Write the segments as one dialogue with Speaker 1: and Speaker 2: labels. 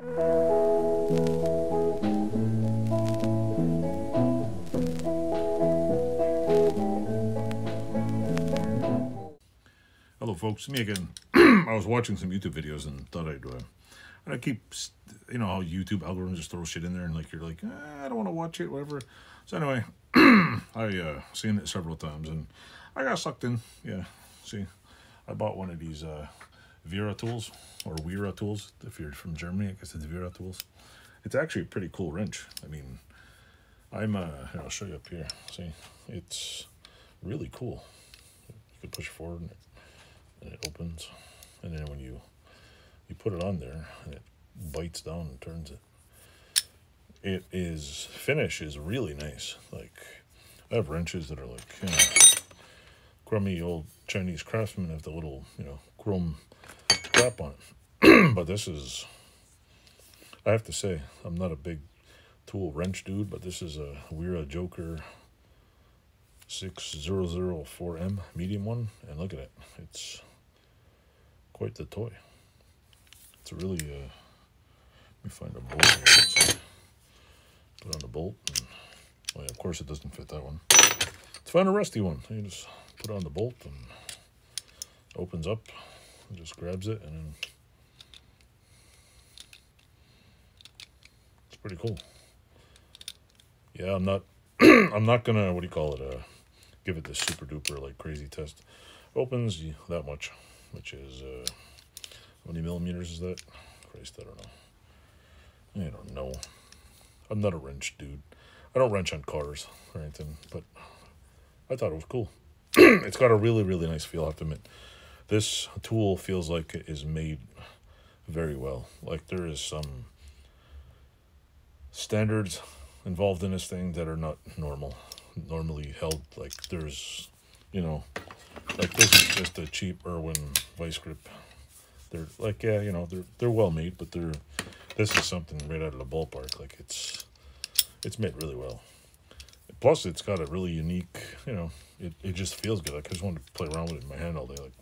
Speaker 1: Hello folks, me again. I was watching some YouTube videos and thought I keep, you know how YouTube algorithm just throws shit in there and like you're like, I don't want to watch it, whatever. So anyway, I seen it several times and I got sucked in. Yeah, see, I bought one of these Vera tools, or Wera tools. If you're from Germany, I guess it's Vera tools. It's actually a pretty cool wrench. I mean, here, I'll show you up here. See, it's really cool. You can push it forward and it opens, and then when you put it on there and it bites down and turns it, finish is really nice. Like, I have wrenches that are like, you know, crummy old Chinese craftsmen have the little, you know, chrome crap on it. But this is, I have to say, I'm not a big tool wrench dude, but this is a Wera Joker 6004M medium one, and look at it. It's quite the toy. It's a really, let me find a bolt here. So put on the bolt, and, well, yeah, of course it doesn't fit that one. Let's find a rusty one. You just put on the bolt and opens up and just grabs it, and then it's pretty cool. Yeah, I'm not I'm not gonna, what do you call it, give it this super duper like crazy test. Opens that much, which is how many millimeters is that? Christ, I don't know. I'm not a wrench dude. I don't wrench on cars or anything, but I thought it was cool. It's got a really, really nice feel, I have to admit. This tool feels like it is made very well. Like, there is some standards involved in this thing that are not normally held. Like, there's, you know, like this is just a cheap Irwin vice grip. They're like, yeah, you know, they're well made, but this is something right out of the ballpark. Like, it's made really well. Plus, it's got a really unique, you know, it just feels good. Like, I just want to play around with it in my hand all day. Like,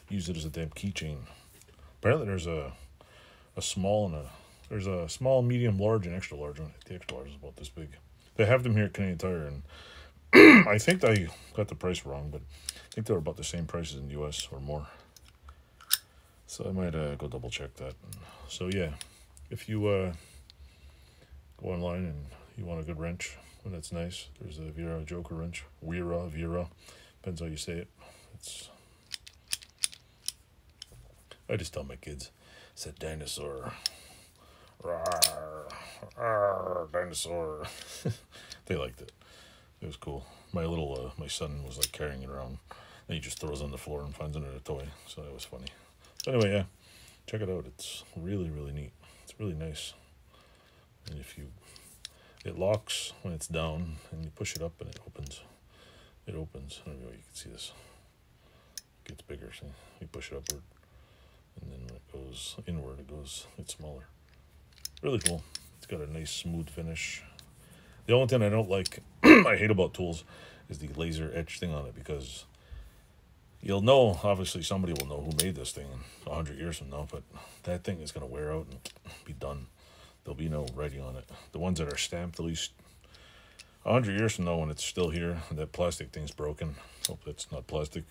Speaker 1: use it as a damn keychain. Apparently, there's a small and there's a small, medium, large, and extra large one. The extra large is about this big. They have them here at Canadian Tire, and I think I got the price wrong, but I think they're about the same prices in the US or more. So I might go double check that. So yeah, if you go online and you want a good wrench, and that's nice, there's a Wera Joker wrench. Wera, depends how you say it. I just tell my kids, it's a dinosaur. Rawr, rawr, dinosaur. They liked it. It was cool. My little, my son was like carrying it around, and he just throws it on the floor and finds it in a toy. So it was funny. So anyway, yeah, check it out. It's really, really neat. It's really nice. And it locks when it's down, and you push it up and it opens. It opens. I don't know if you can see this. It gets bigger. See? You push it upward, and then when it goes inward, it's smaller. Really cool. It's got a nice smooth finish. The only thing I don't like, I hate about tools, is the laser etch thing on it, because you'll know, obviously somebody will know who made this thing 100 years from now, but that thing is going to wear out and be done. There'll be no writing on it. The ones that are stamped, at least 100 years from now, when it's still here and that plastic thing's broken, hope it's not plastic,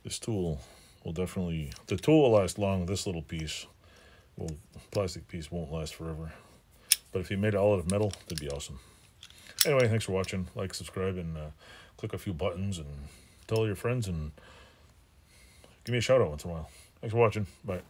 Speaker 1: this tool will definitely, the tool will last long. This little piece, plastic piece won't last forever. But if you made it all out of metal, that'd be awesome. Anyway, thanks for watching. Like, subscribe, and click a few buttons, and tell your friends, and give me a shout out once in a while. Thanks for watching. Bye.